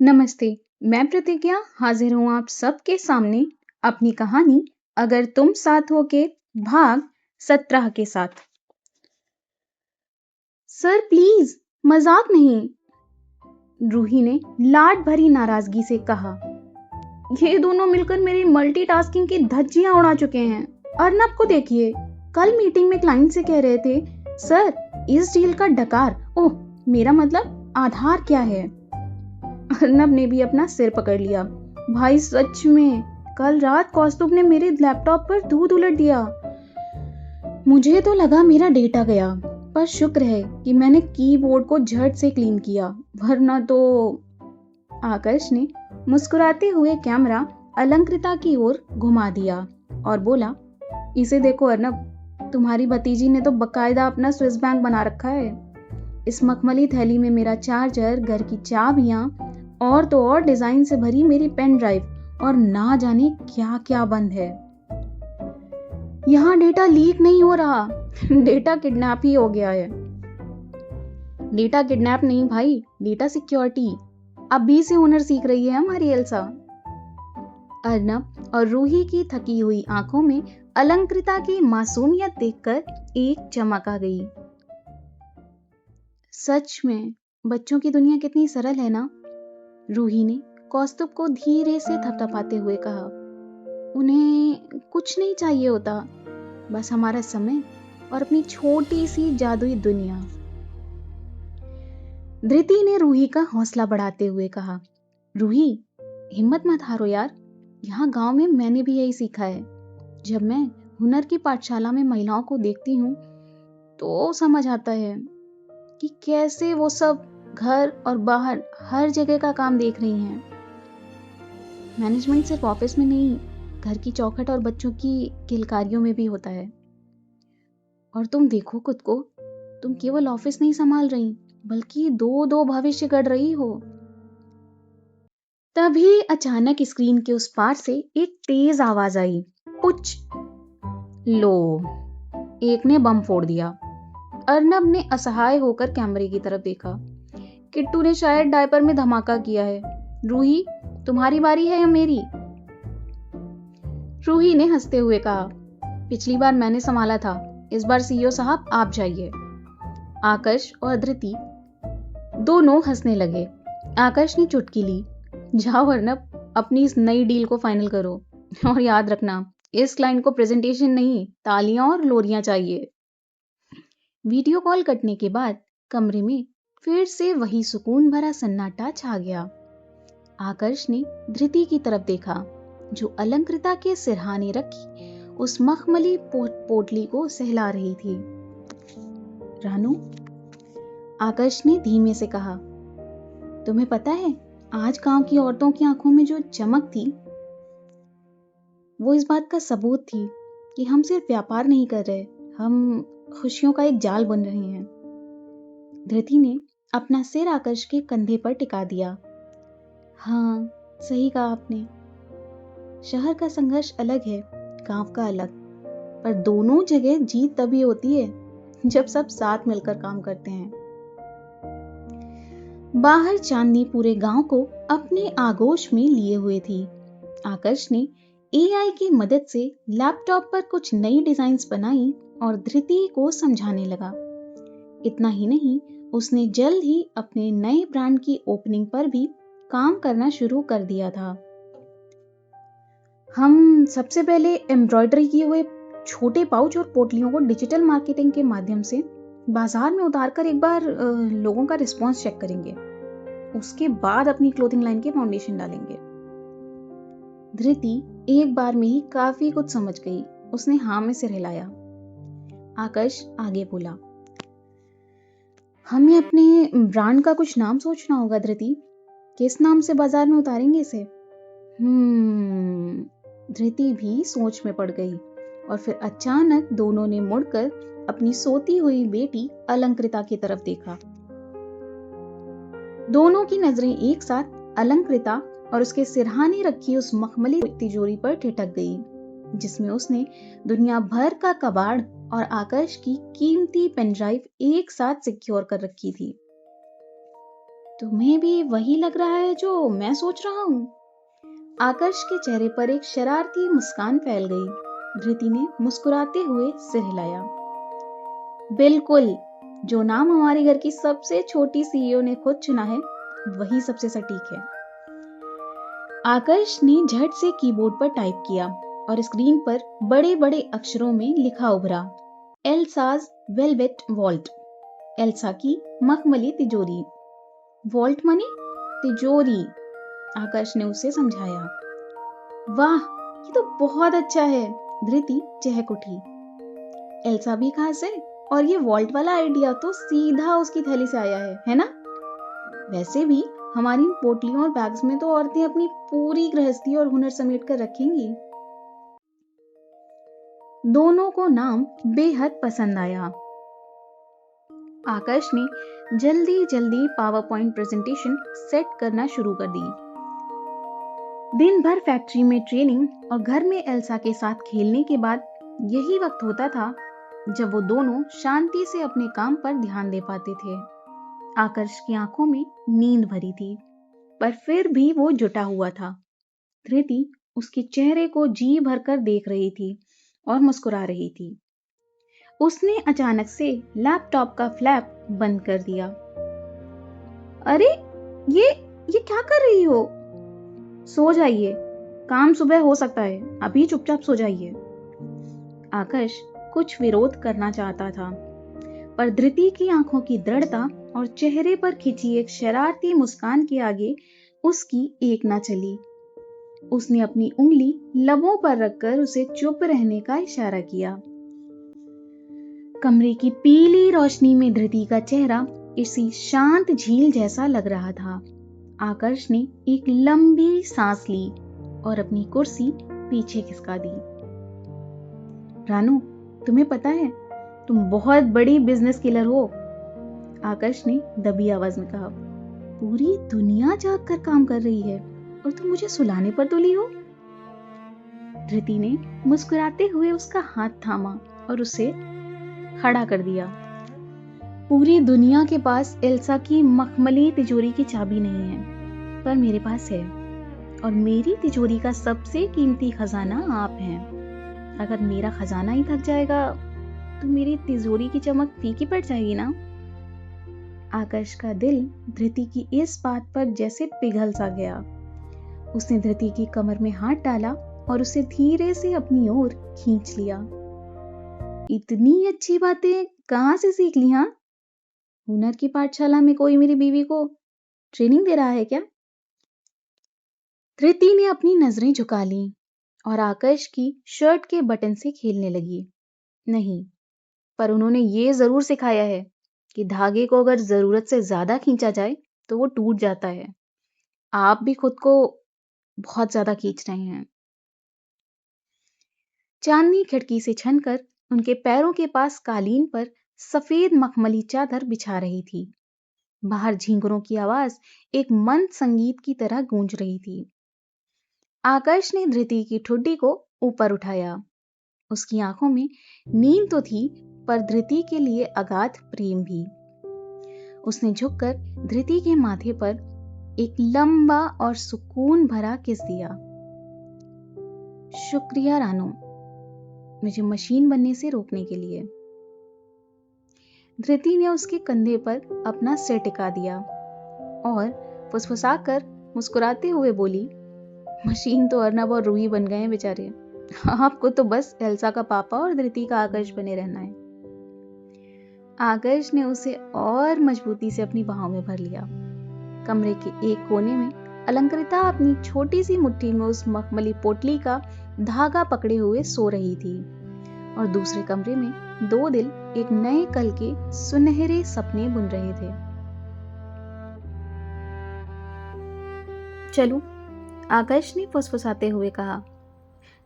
नमस्ते। मैं प्रतिज्ञा हाजिर हूँ आप सबके सामने अपनी कहानी अगर तुम साथ हो के भाग 17 के साथ। सर प्लीज, मजाक नहीं, रूही ने लाड भरी नाराजगी से कहा। ये दोनों मिलकर मेरी मल्टीटास्किंग की धज्जियां उड़ा चुके हैं। अर्नब को देखिए, कल मीटिंग में क्लाइंट से कह रहे थे, सर इस डील का डकार, ओह मेरा मतलब आधार क्या है। अर्नब ने भी अपना सिर पकड़ लिया। भाई सच में, कल रात कौस्तुभ ने मेरे लैपटॉप पर दूध उलट दिया। मुझे तो लगा मेरा डेटा गया, पर शुक्र है कि मैंने कीबोर्ड को झट से क्लीन किया, वरना तो। आकाश ने मुस्कुराते हुए कैमरा अलंकृता की ओर घुमा दिया और बोला, इसे देखो अर्नब, तुम्हारी भतीजी ने तो बकायदा अपना स्विस बैंक बना रखा है। इस मखमली थैली में मेरा चार्जर, घर की चाबियां और तो और डिजाइन से भरी मेरी पेन ड्राइव और ना जाने क्या क्या बंद है। यहाँ डेटा लीक नहीं हो रहा, डेटा किडनैप ही हो गया है। डेटा किडनैप नहीं भाई, डेटा सिक्योरिटी। अभी से हुनर सीख रही है हमारी एल्सा। अर्नब और रूही की थकी हुई आंखों में अलंकृता की मासूमियत देखकर एक चमक आ गई। सच में बच्चों की दुनिया कितनी सरल है ना, रूही ने कौस्तुभ को धीरे से थपथपाते हुए कहा। उन्हें कुछ नहीं चाहिए होता, बस हमारा समय और अपनी छोटी सी जादुई दुनिया। धृति ने रूही का हौसला बढ़ाते हुए कहा, रूही हिम्मत मत हारो यार, यहाँ गांव में मैंने भी यही सीखा है। जब मैं हुनर की पाठशाला में महिलाओं को देखती हूँ तो समझ आता है कि कैसे वो सब घर और बाहर हर जगह का काम देख रही हैं। मैनेजमेंट सिर्फ ऑफिस में नहीं, घर की चौखट और बच्चों की किलकारियों में भी होता है। और तुम देखो खुद को, तुम केवल ऑफिस नहीं संभाल रही, बल्कि दो दो भविष्य गढ़ रही हो। तभी अचानक स्क्रीन के उस पार से एक तेज आवाज आई, पुच। लो, एक ने बम फोड़ दिया। अर्नब ने असहाय होकर कैमरे की तरफ देखा। किट्टू ने शायद डायपर में धमाका किया है। रूही, तुम्हारी बारी है या मेरी? रूही ने हंसते हुए कहा, पिछली बार मैंने संभाला था, इस बार सीईओ साहब आप जाइए। आकाश और धृति दोनों हंसने लगे। आकाश ने चुटकी ली, जाओ अर्नब, अपनी इस नई डील को फाइनल करो और याद रखना, इस क्लाइंट को प्रेजेंटेशन नहीं, तालियां और लोरियां चाहिए। वीडियो कॉल कटने के बाद कमरे में फिर से वही सुकून भरा सन्नाटा छा गया। आकाश ने धृति की तरफ देखा, जो अलंकृता के सिरहाने रखी उस मखमली पोटली को सहला रही थी। रानू, आकाश ने धीमे से कहा, तुम्हें पता है आज गांव की औरतों की आंखों में जो चमक थी, वो इस बात का सबूत थी कि हम सिर्फ व्यापार नहीं कर रहे, हम खुशियों का एक जाल बुन रहे हैं। धृति ने अपना सिर आकाश के कंधे पर टिका दिया। हाँ, सही कहा आपने। शहर का संघर्ष अलग है, गांव का अलग, पर दोनों जगह जीत तभी होती है जब सब साथ मिलकर काम करते हैं। बाहर चांदनी पूरे गांव को अपने आगोश में लिए हुए थी। आकाश ने एआई की मदद से लैपटॉप पर कुछ नई डिजाइन्स बनाई और धृति को समझाने लगा। इतना ही नहीं, उसने जल्द ही अपने नए ब्रांड की ओपनिंग पर भी काम करना शुरू कर दिया था। हम सबसे पहले एम्ब्रॉयडरी किए हुए छोटे पाउच और पोटलियों को डिजिटल मार्केटिंग के माध्यम से बाजार में उतारकर एक बार लोगों का रिस्पॉन्स चेक करेंगे। उसके बाद अपनी क्लोथिंग लाइन के फाउंडेशन डालेंगे। धृति एक बार में ही काफी कुछ समझ गई। उसने हाँ में सिर हिलाया। आकाश आगे बोला, हमें अपने ब्रांड का कुछ नाम सोचना होगा धृति। किस नाम से बाजार में उतारेंगे इसे? धृति भी सोच में पड़ गई और फिर अचानक दोनों ने मुड़कर अपनी सोती हुई बेटी अलंकृता की तरफ देखा। दोनों की नजरें एक साथ अलंकृता और उसके सिरहाने रखी उस मखमली तिजोरी पर ठिठक गई, जिसमें उसने दुनिया भर का कबाड़ और आकाश की कीमती पेन ड्राइव एक साथ सिक्योर कर रखी थी। तुम्हें भी वही लग रहा है जो मैं सोच रहा हूँ? आकर्ष के चेहरे पर एक शरारती मुस्कान फैल गई। धृति ने मुस्कुराते हुए सिर हिलाया। बिल्कुल, जो नाम हमारे घर की सबसे छोटी सीईओ ने खुद चुना है, वही सबसे सटीक है। आकर्ष ने झट से कीबोर्ड पर टाइप किया और स्क्रीन पर बड़े बड़े अक्षरों में लिखा उभरा, एल्साज वेलवेट वॉल्ट। एल्सा की मखमली तिजोरी। वॉल्ट मनी तिजोरी, आकर्ष ने उसे समझाया। वाह, ये तो बहुत अच्छा है, धृति चहक उठी। एल्सा भी खास है और ये वॉल्ट वाला आइडिया तो सीधा उसकी थैली से आया है ना? वैसे भी हमारी पोटलियों और बैग्स में तो औरतें अपनी पूरी गृहस्थी और हुनर समेट कर रखेंगी। दोनों को नाम बेहद पसंद आया। आकर्ष ने जल्दी जल्दी पावर पॉइंट प्रेजेंटेशन सेट करना शुरू कर दी। दिन भर फैक्ट्री में ट्रेनिंग और घर में एल्सा के साथ खेलने के बाद यही वक्त होता था जब वो दोनों शांति से अपने काम पर ध्यान दे पाते थे। आकर्ष की आंखों में नींद भरी थी, पर फिर भी वो जुटा हुआ था। धृति उसके चेहरे को जी भरकर देख रही थी और मुस्कुरा रही थी। उसने अचानक से लैपटॉप का फ्लैप बंद कर दिया। अरे, ये क्या कर रही हो? सो जाइए, काम सुबह हो सकता है, अभी चुपचाप सो जाइए। आकर्ष कुछ विरोध करना चाहता था, पर धृति की आंखों की दृढ़ता और चेहरे पर खिंची एक शरारती मुस्कान के आगे उसकी एक ना चली। उसने अपनी उंगली लबों पर रखकर उसे चुप रहने का इशारा किया। कमरे की पीली रोशनी में धृति का चेहरा किसी शांत झील जैसा लग रहा था। आकर्ष ने एक लंबी सांस ली और अपनी कुर्सी पीछे खिसका दी। रानू, तुम्हें पता है, तुम बहुत बड़ी बिजनेस किलर हो, आकर्ष ने दबी आवाज में कहा। पूरी दुनिया जाग कर काम कर रही है और तुम मुझे सुलाने पर तुली हो। धृति ने मुस्कुराते हुए उसका हाथ थामा और उसे खड़ा कर दिया। पूरी दुनिया के पास एल्सा की मखमली तिजोरी की चाबी नहीं है, पर मेरे पास है, और मेरी तिजोरी का सबसे कीमती खजाना आप हैं। अगर मेरा खजाना ही थक जाएगा तो मेरी तिजोरी की चमक फीकी पड़ जाएगी ना। आकर्ष का दिल धृति की इस बात पर जैसे पिघल सा गया। उसने धृति की कमर में हाथ डाला और उसे धीरे से अपनी ओर खींच लिया। इतनी अच्छी बातें कहां से सीख ली? हाँ, हुनर की पाठशाला में कोई मेरी बीवी को ट्रेनिंग दे रहा है क्या? धृति ने अपनी नजरें झुका ली और आकर्ष की शर्ट के बटन से खेलने लगी। नहीं, पर उन्होंने ये जरूर सिखाया है कि धागे को अगर जरूरत से ज्यादा खींचा जाए तो वो टूट जाता है। आप भी खुद को बहुत ज्यादा खींच रहे हैं। चांदनी खिड़की से छनकर उनके पैरों के पास कालीन पर सफेद मखमली चादर बिछा रही थी। बाहर झींगुरों की आवाज एक मंद संगीत की तरह गूंज रही थी। आकर्ष ने धृति की ठुड्डी को ऊपर उठाया। उसकी आंखों में नींद तो थी, पर धृति के लिए अगाध प्रेम भी। उसने झुककर धृति के माथे पर एक लंबा और सुकून भरा किस दिया। शुक्रिया रानू, मुझे मशीन बनने से रोकने के लिए। धृति ने उसके कंधे पर अपना सिर टिका दिया और फुसफुसाकर मुस्कुराते हुए बोली, मशीन तो अर्नब और रूही बन गए हैं बेचारे, आपको तो बस एल्सा का पापा और धृति का आकर्ष बने रहना है। आकर्ष ने उसे और मजबूती से अपनी बाहों में भर लिया। कमरे के एक कोने में अलंकृता अपनी छोटी सी मुट्ठी में उस मखमली पोटली का धागा पकड़े हुए सो रही थी, और दूसरे कमरे में दो दिल एक नए कल के सुनहरे सपने बुन रहे थे। चलो, आकर्ष ने फुसफुसाते हुए कहा,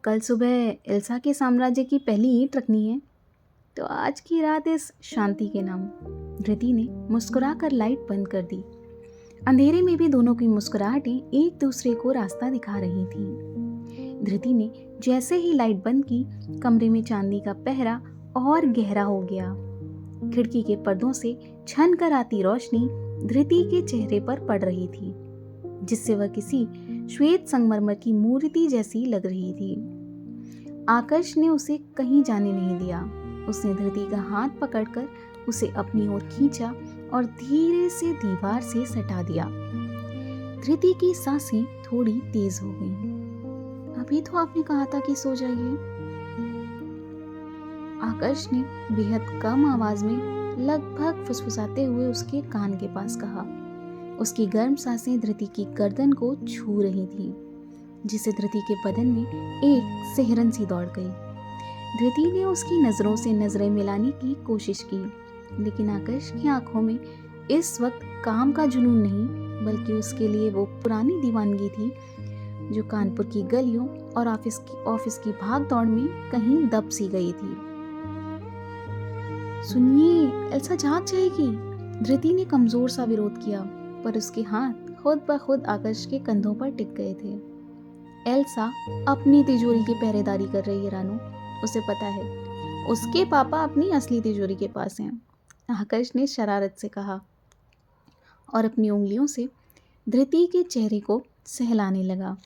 कल सुबह एल्सा के साम्राज्य की पहली ईंट रखनी है, तो आज की रात इस शांति के नाम। धृति ने मुस्कुराकर लाइट बंद कर दी। अंधेरे में भी दोनों की मुस्कुराहटें एक दूसरे को रास्ता दिखा रही थीं। धृति ने जैसे ही लाइट बंद की, कमरे में चांदी का पहरा और गहरा हो गया। खिड़की के पर्दों से छन कर आती रोशनी धृति के चेहरे पर पड़ रही थी, जिससे वह किसी श्वेत संगमरमर की मूर्ति जैसी लग रही थी। आकर्ष ने उसे कहीं जाने नहीं दिया। उसने धृति का हाथ पकड़कर उसे अपनी ओर खींचा और धीरे से दीवार से सटा दिया। धृति की सांसें थोड़ी तेज हो गईं। अभी तो आपने कहा था कि सो जाइए। आकर्ष ने बेहद कम आवाज में लगभग फुसफुसाते हुए उसके कान के पास कहा। उसकी गर्म सांसें धृति की गर्दन को छू रही थी, जिसे धृति के बदन में एक सिहरन सी दौड़ गई। धृति ने उसकी नजरों से नजरें मिलाने की कोशिश की, लेकिन आकर्ष की आंखों में इस वक्त काम का जुनून नहीं, बल्कि उसके लिए वो पुरानी दीवानगी थी जो कानपुर की गलियों और ऑफिस की भाग दौड़ में कहीं दब सी गई थी। सुनिए, एल्सा जाग जाएगी। धृति ने कमजोर सा विरोध किया, पर उसके हाथ खुद ब खुद आकर्ष के कंधों पर टिक गए थे। एल्सा अपनी तिजोरी की पहरेदारी कर रही है रानू, उसे पता है उसके पापा अपनी असली तिजोरी के पास हैं, आकर्ष ने शरारत से कहा और अपनी उंगलियों से धृति के चेहरे को सहलाने लगा।